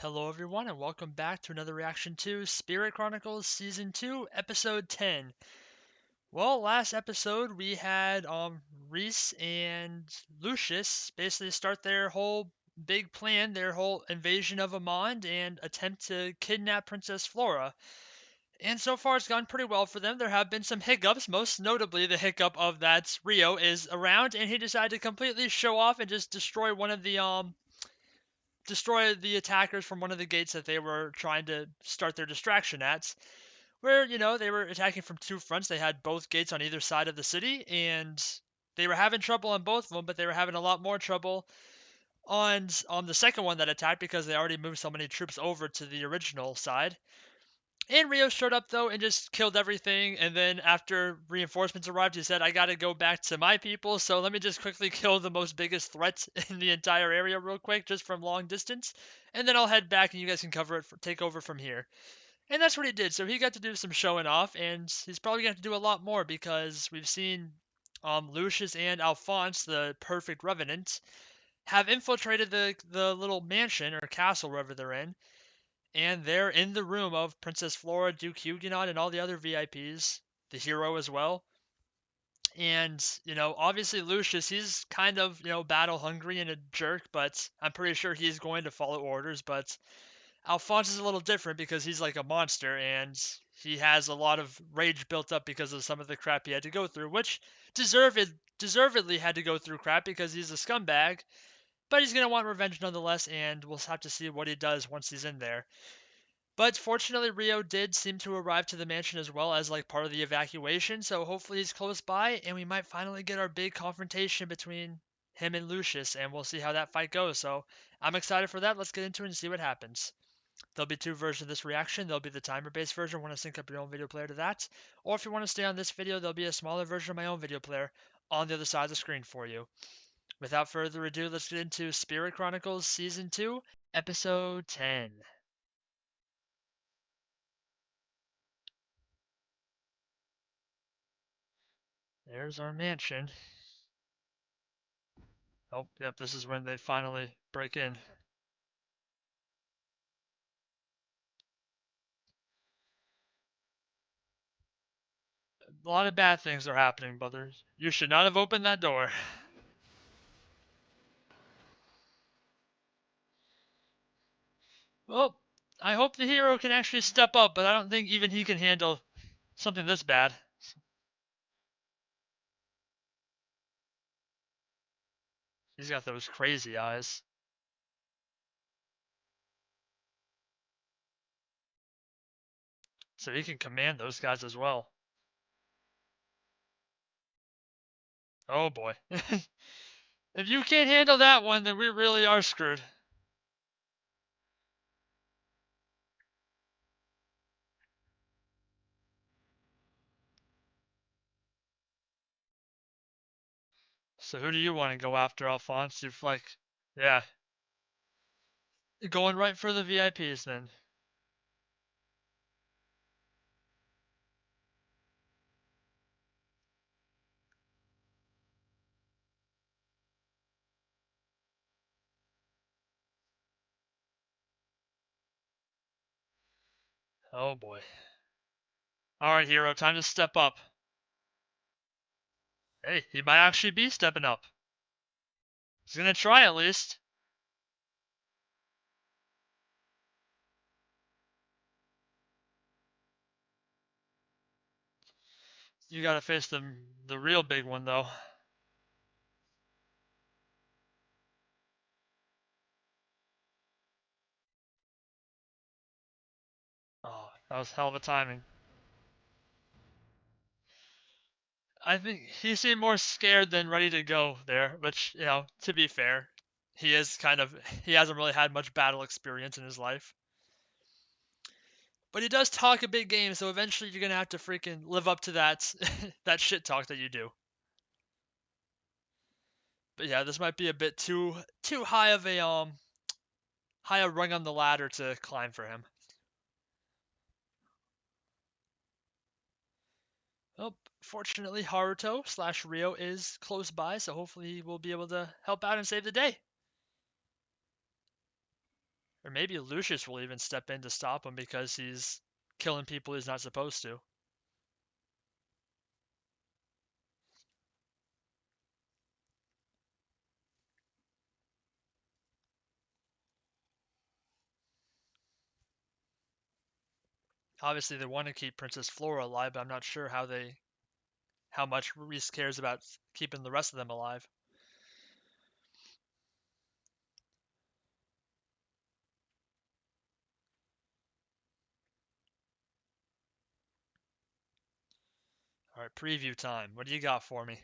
Hello everyone and welcome back to another reaction to Spirit Chronicles Season 2, Episode 10. Well, last episode we had Reese and Lucius basically start their whole big plan, their whole invasion of Amand and attempt to kidnap Princess Flora. And so far it's gone pretty well for them. There have been some hiccups, most notably the hiccup of that Rio is around and he decided to completely show off and just destroy the attackers from one of the gates that they were trying to start their distraction at. Where, they were attacking from two fronts. They had both gates on either side of the city, and they were having trouble on both of them, but they were having a lot more trouble on the second one that attacked because they already moved so many troops over to the original side. And Rio showed up though and just killed everything. And then after reinforcements arrived, he said, "I gotta go back to my people. So let me just quickly kill the most biggest threat in the entire area real quick, just from long distance. And then I'll head back and you guys can take over from here." And that's what he did. So he got to do some showing off, and he's probably going to have to do a lot more because we've seen Lucius and Alphonse, the perfect revenant, have infiltrated the little mansion or castle wherever they're in, and they're in the room of Princess Flora, Duke Huguenot, and all the other VIPs, the hero as well. And, obviously Lucius, he's kind of, battle hungry and a jerk, but I'm pretty sure he's going to follow orders. But Alphonse is a little different because he's like a monster and he has a lot of rage built up because of some of the crap he had to go through, which deservedly had to go through crap because he's a scumbag. But he's going to want revenge nonetheless, and we'll have to see what he does once he's in there. But fortunately, Rio did seem to arrive to the mansion as well as like part of the evacuation, so hopefully he's close by, and we might finally get our big confrontation between him and Lucius, and we'll see how that fight goes. So I'm excited for that. Let's get into it and see what happens. There'll be two versions of this reaction. There'll be the timer-based version, want to sync up your own video player to that. Or if you want to stay on this video, there'll be a smaller version of my own video player on the other side of the screen for you. Without further ado, let's get into Spirit Chronicles Season 2, Episode 10. There's our mansion. Oh, yep, this is when they finally break in. A lot of bad things are happening, brothers. You should not have opened that door. Well, I hope the hero can actually step up, but I don't think even he can handle something this bad. He's got those crazy eyes. So he can command those guys as well. Oh boy. If you can't handle that one, then we really are screwed. So who do you want to go after, Alphonse? You've like, yeah, you're going right for the VIPs then. Oh boy. Alright, hero, time to step up. Hey, he might actually be stepping up. He's gonna try at least. You gotta face the real big one though. Oh, that was hell of a timing. I think he seemed more scared than ready to go there, which, to be fair, he hasn't really had much battle experience in his life. But he does talk a big game, so eventually you're gonna have to freaking live up to that that shit talk that you do. But yeah, this might be a bit too high of a high a rung on the ladder to climb for him. Well, fortunately, Haruto slash Rio is close by, so hopefully he will be able to help out and save the day. Or maybe Lucius will even step in to stop him because he's killing people he's not supposed to. Obviously, they want to keep Princess Flora alive, but I'm not sure how much Reese cares about keeping the rest of them alive. All right, preview time. What do you got for me?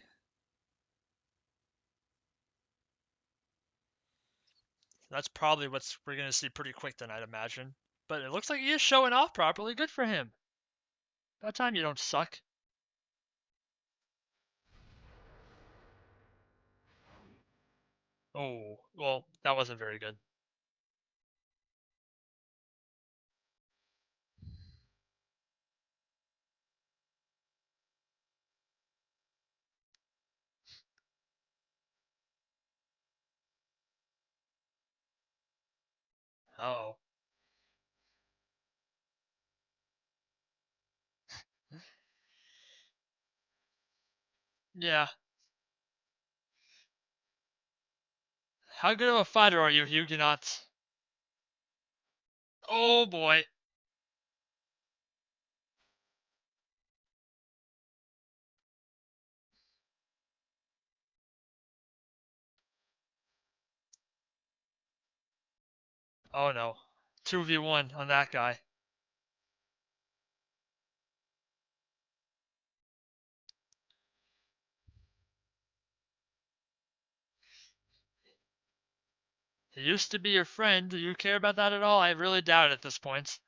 That's probably what we're going to see pretty quick tonight, imagine. But it looks like he is showing off properly. Good for him. About time you don't suck. Oh, well, that wasn't very good. Oh. Yeah. How good of a fighter are you, Huguenot? Oh boy. Oh no. 2v1 on that guy. He used to be your friend. Do you care about that at all? I really doubt it at this point.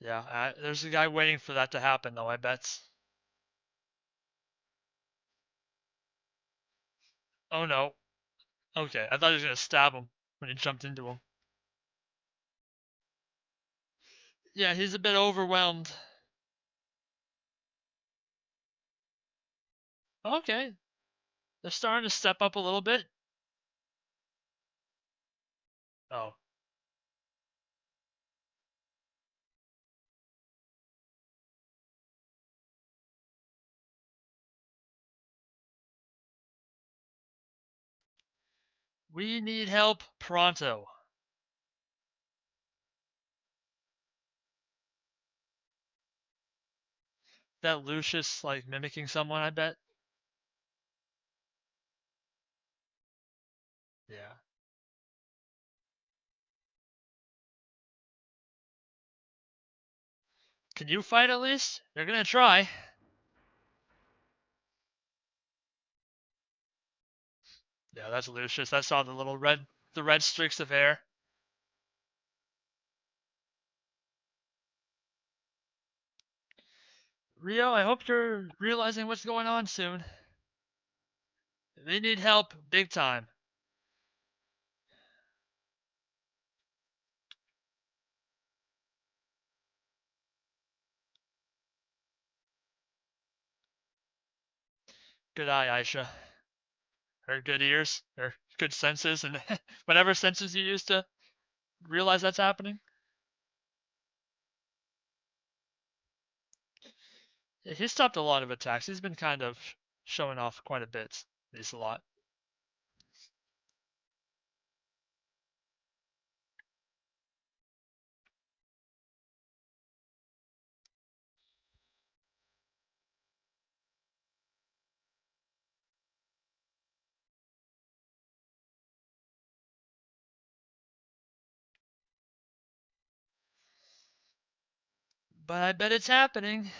Yeah, there's a guy waiting for that to happen, though, I bet. Oh no. Okay, I thought he was gonna stab him when he jumped into him. Yeah, he's a bit overwhelmed. Okay, they're starting to step up a little bit. Oh, we need help pronto. That Lucius, like, mimicking someone, I bet. Yeah. Can you fight at least? They're gonna try. Yeah, that's Lucius. I saw the red streaks of hair. Rio, I hope you're realizing what's going on soon. They need help, big time. Good eye, Aisha. Her good ears, her good senses, and whatever senses you use to realize that's happening. Yeah, he's stopped a lot of attacks. He's been kind of showing off quite a bit. At least a lot. But I bet it's happening.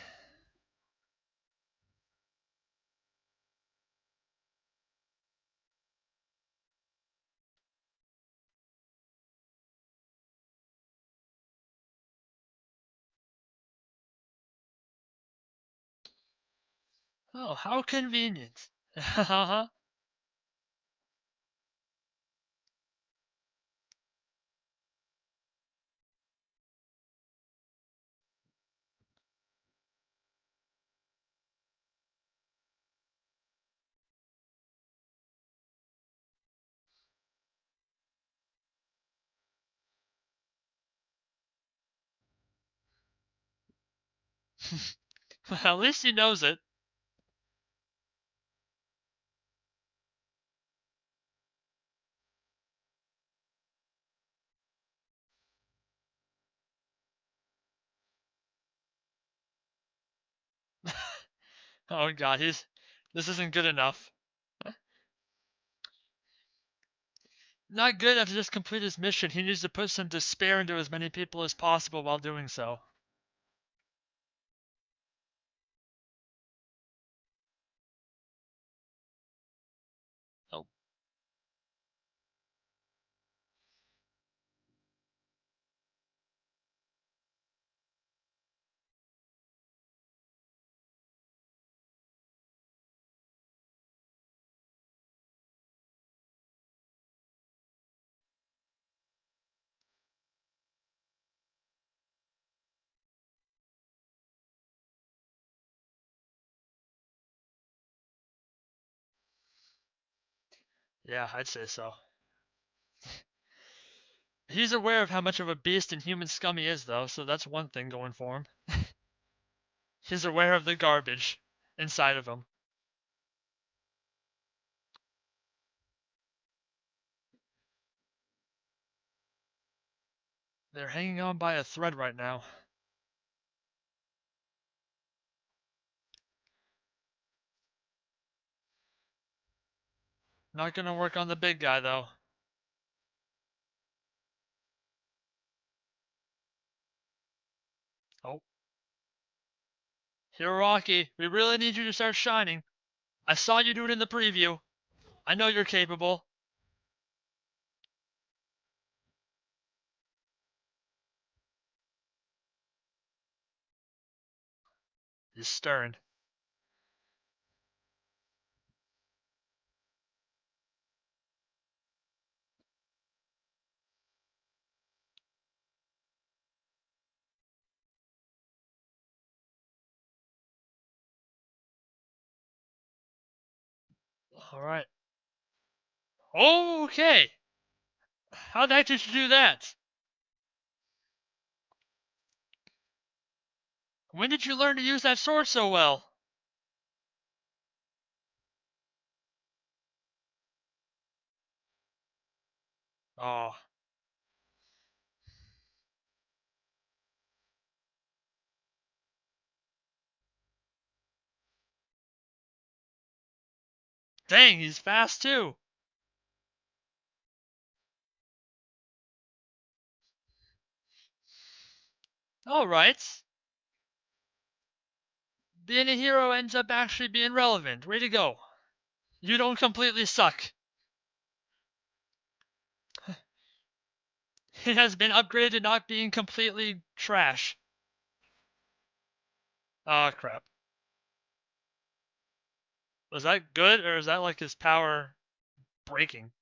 Oh, how convenient. Uh-huh. At least he knows it. Oh god, this isn't good enough. Not good enough to just complete his mission. He needs to put some despair into as many people as possible while doing so. Oh, yeah, I'd say so. He's aware of how much of a beast and human scum he is, though, so that's one thing going for him. He's aware of the garbage inside of him. They're hanging on by a thread right now. Not gonna work on the big guy, though. Oh, Hiroaki, we really need you to start shining. I saw you do it in the preview. I know you're capable. He's stern. Alright. Okay! How the heck did you do that? When did you learn to use that sword so well? Oh, dang, he's fast too. Alright. Being a hero ends up actually being relevant. Way to go. You don't completely suck. It has been upgraded to not being completely trash. Oh crap. Was that good, or is that like his power breaking?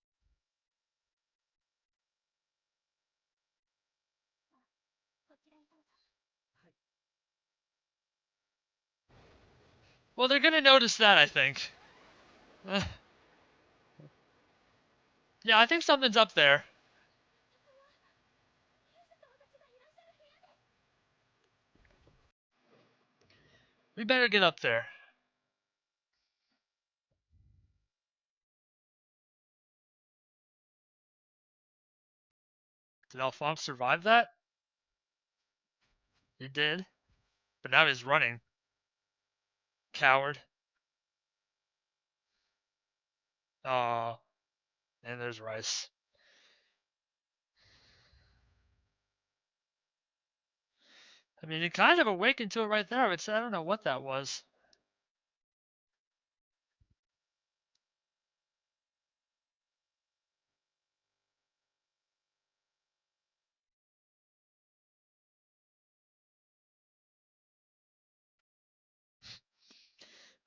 Well, they're gonna notice that, I think. Yeah, I think something's up there. We better get up there. Did Alphonse survive that? He did. But now he's running. Coward. Aw. And there's Rice. I mean, it kind of awakened to it right there. I don't know what that was.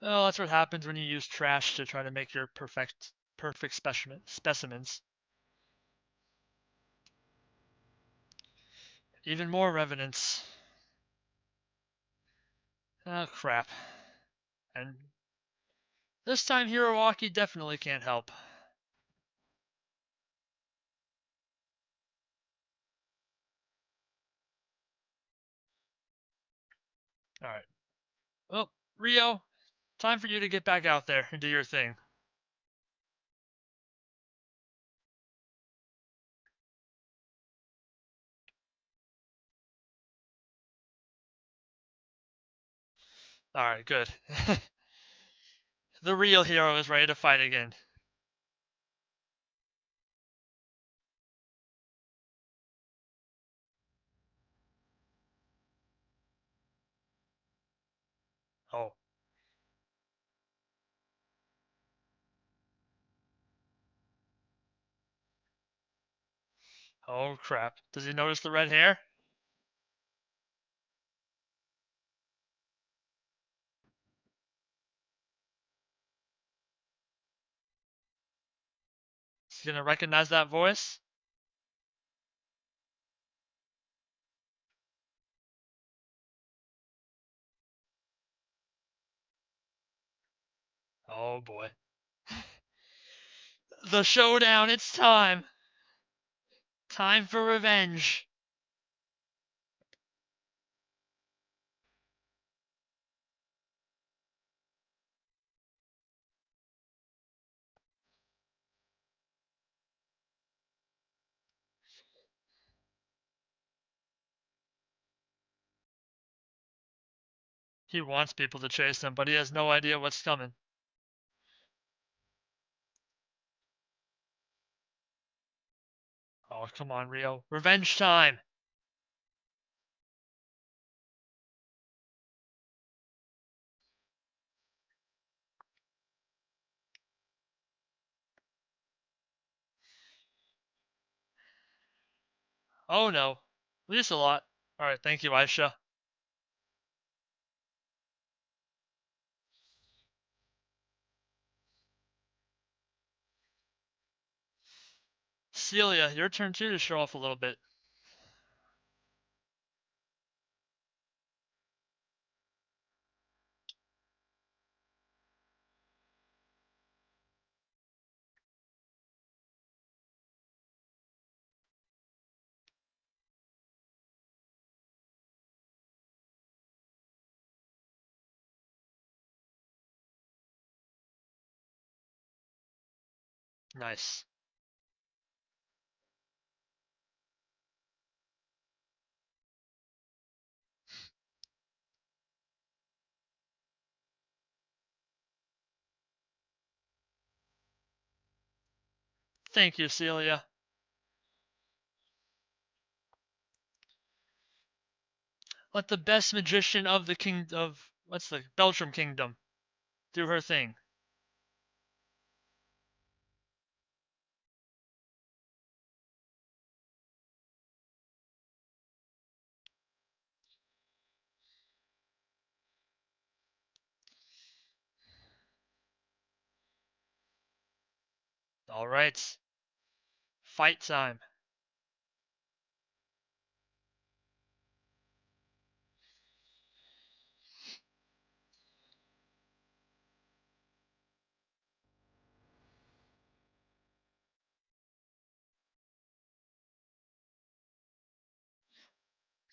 Well, that's what happens when you use trash to try to make your perfect specimens. Even more revenants. Oh crap. And this time Hiroaki definitely can't help. Alright. Well, Rio, time for you to get back out there and do your thing. Alright, good. The real hero is ready to fight again. Oh. Oh crap. Does he notice the red hair? Is he gonna recognize that voice? Oh boy. The showdown, it's time! Time for revenge! He wants people to chase him, but he has no idea what's coming. Oh, come on, Rio. Revenge time! Oh no. At least a lot. Alright, thank you, Aisha. Celia, your turn too to show off a little bit. Nice. Thank you, Celia. Let the best magician of the what's the Beltram Kingdom do her thing. Alright. Fight time.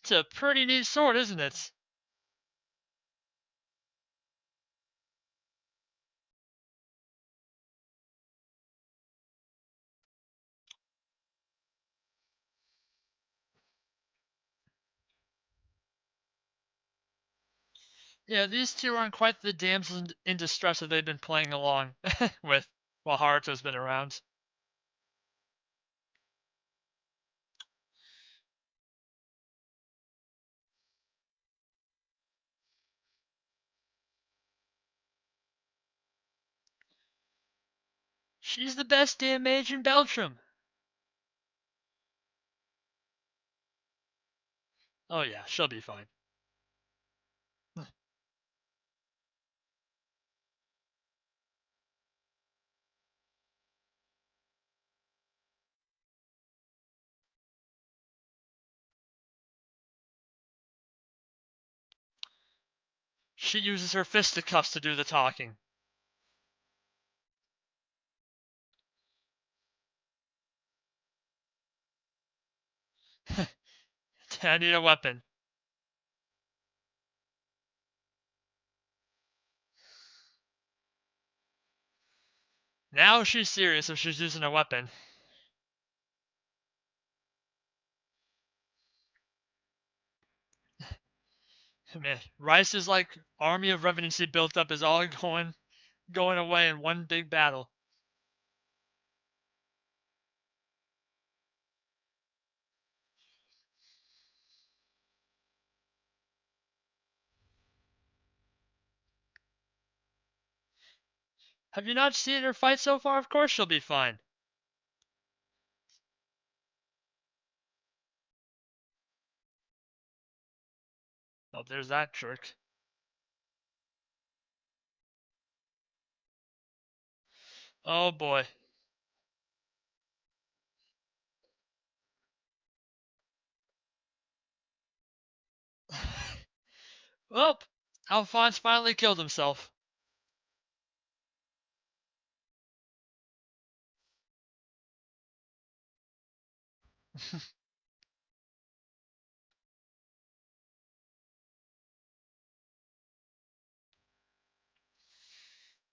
It's a pretty neat sword, isn't it? Yeah, these two aren't quite the damsels in distress that they've been playing along with while Haruto's been around. She's the best damn mage in Beltram. Oh yeah, she'll be fine. She uses her fisticuffs to do the talking. I need a weapon. Now she's serious if she's using a weapon. Man, Rice's like army of revenants he built up is all going away in one big battle. Have you not seen her fight so far? Of course she'll be fine. Oh, there's that jerk. Oh boy. Well, Alphonse finally killed himself.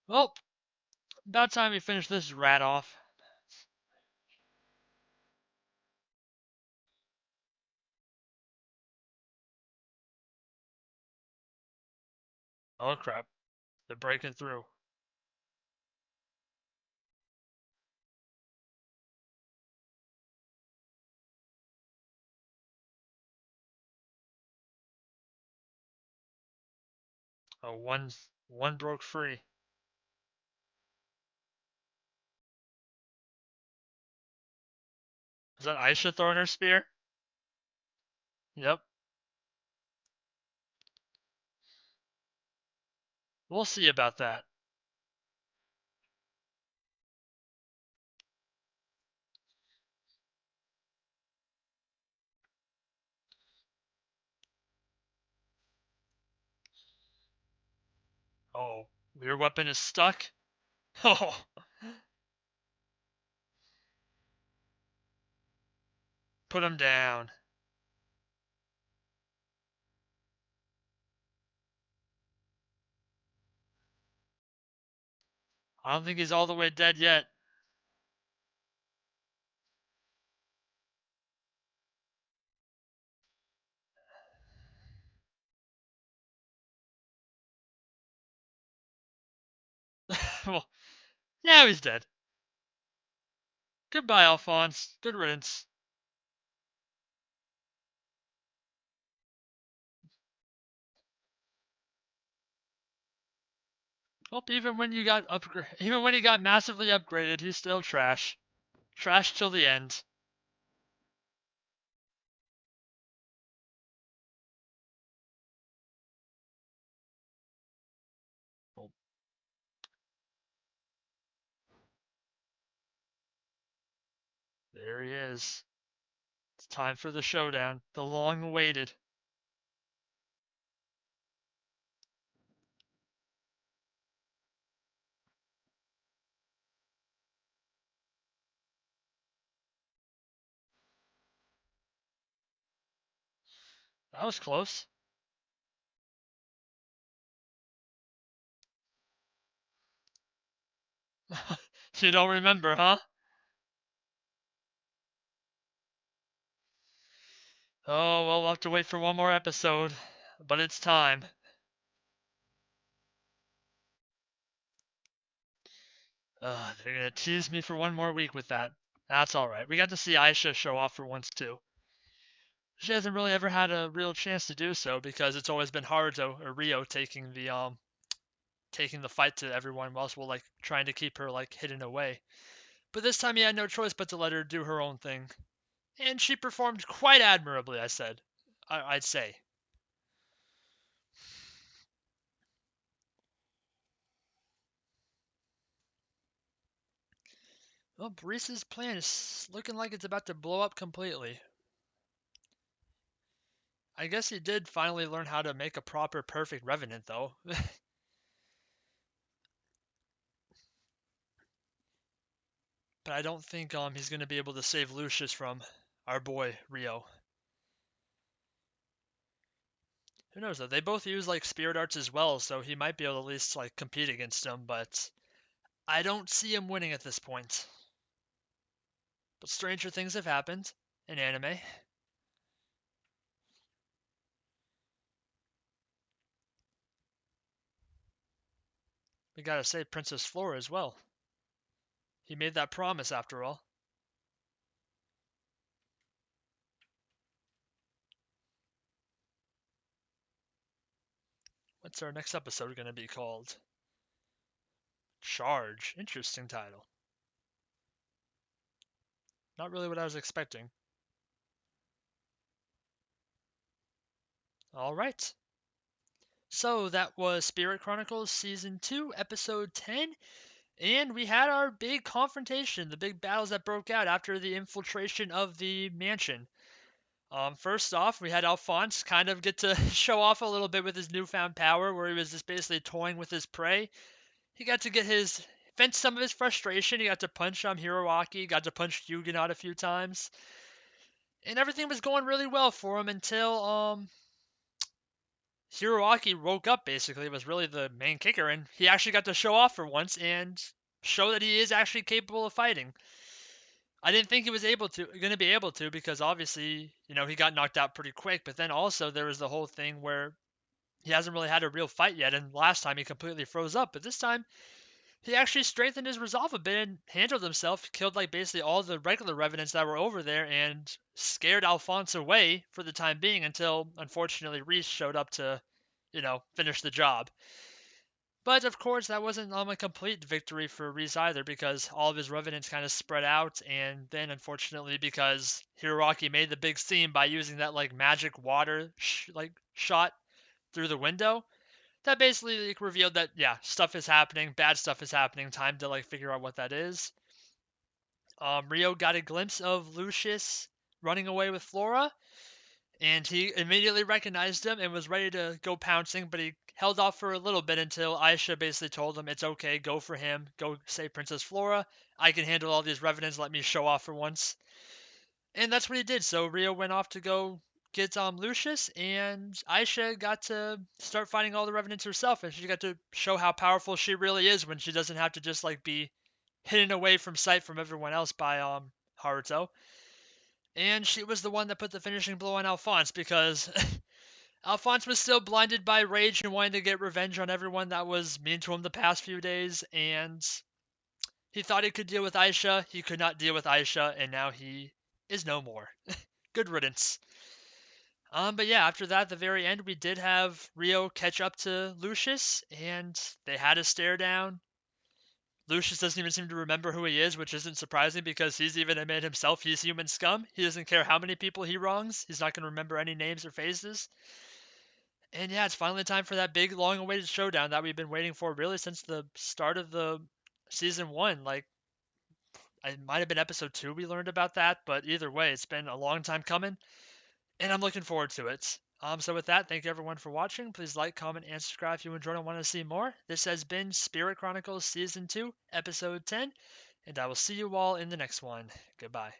Well, about time we finish this rat off. Oh crap. They're breaking through. Oh, one broke free. Is that Aisha throwing her spear? Yep. We'll see about that. Oh, your weapon is stuck? Oh, put him down. I don't think he's all the way dead yet. Well, now he's dead. Goodbye, Alphonse. Good riddance. Well, even when he got massively upgraded, he's still trash. Trash till the end. Well, there he is. It's time for the showdown. The long awaited. That was close. You don't remember, huh? Oh, well, we'll have to wait for one more episode. But it's time. They're gonna tease me for one more week with that. That's alright. We got to see Aisha show off for once, too. She hasn't really ever had a real chance to do so because it's always been Haruto or Rio taking the fight to everyone else while like trying to keep her like hidden away. But this time he had no choice but to let her do her own thing. And she performed quite admirably, I'd say. Well, Brise's plan is looking like it's about to blow up completely. I guess he did finally learn how to make a proper perfect Revenant, though. But I don't think he's gonna be able to save Lucius from our boy Rio. Who knows though? They both use like spirit arts as well, so he might be able to at least like compete against him, but I don't see him winning at this point. But stranger things have happened in anime. We gotta save Princess Flora as well. He made that promise after all. What's our next episode gonna be called? Charge. Interesting title. Not really what I was expecting. Alright. So that was Spirit Chronicles Season 2, Episode 10. And we had our big confrontation, the big battles that broke out after the infiltration of the mansion. First off, we had Alphonse kind of get to show off a little bit with his newfound power, where he was just basically toying with his prey. He got to get his vent some of his frustration. He got to punch Hiroaki, got to punch Yugenot a few times, and everything was going really well for him until Hiroaki woke up. Basically, was really the main kicker, and he actually got to show off for once and show that he is actually capable of fighting. I didn't think he was going to be able to, because obviously, he got knocked out pretty quick. But then also there was the whole thing where he hasn't really had a real fight yet, and last time he completely froze up. But this time he actually strengthened his resolve a bit and handled himself, killed like basically all the regular revenants that were over there, and scared Alphonse away for the time being until unfortunately Reese showed up to, finish the job. But of course, that wasn't a complete victory for Reese either, because all of his revenants kind of spread out, and then unfortunately, because Hiroaki made the big scene by using that like magic water shot through the window, that basically like, revealed that stuff is happening, bad stuff is happening. Time to like figure out what that is. Rio got a glimpse of Lucius running away with Flora, and he immediately recognized him and was ready to go pouncing, but he held off for a little bit until Aisha basically told him, it's okay, go for him, go save Princess Flora, I can handle all these revenants, let me show off for once. And that's what he did. So Rio went off to go get Lucius, and Aisha got to start fighting all the revenants herself, and she got to show how powerful she really is when she doesn't have to just like be hidden away from sight from everyone else by Haruto. And she was the one that put the finishing blow on Alphonse, because Alphonse was still blinded by rage and wanting to get revenge on everyone that was mean to him the past few days, and he thought he could deal with Aisha. He could not deal with Aisha, and now he is no more. Good riddance. But yeah, after that, at the very end, we did have Rio catch up to Lucius, and they had a stare down. Lucius doesn't even seem to remember who he is, which isn't surprising, because he's even admitted himself he's human scum. He doesn't care how many people he wrongs. He's not going to remember any names or faces. And yeah, it's finally time for that big, long-awaited showdown that we've been waiting for really since the start of the season 1. Like, it might have been episode 2 we learned about that, but either way, it's been a long time coming, and I'm looking forward to it. So with that, thank you everyone for watching. Please like, comment, and subscribe if you enjoyed and want to see more. This has been Spirit Chronicles Season 2, Episode 10, and I will see you all in the next one. Goodbye.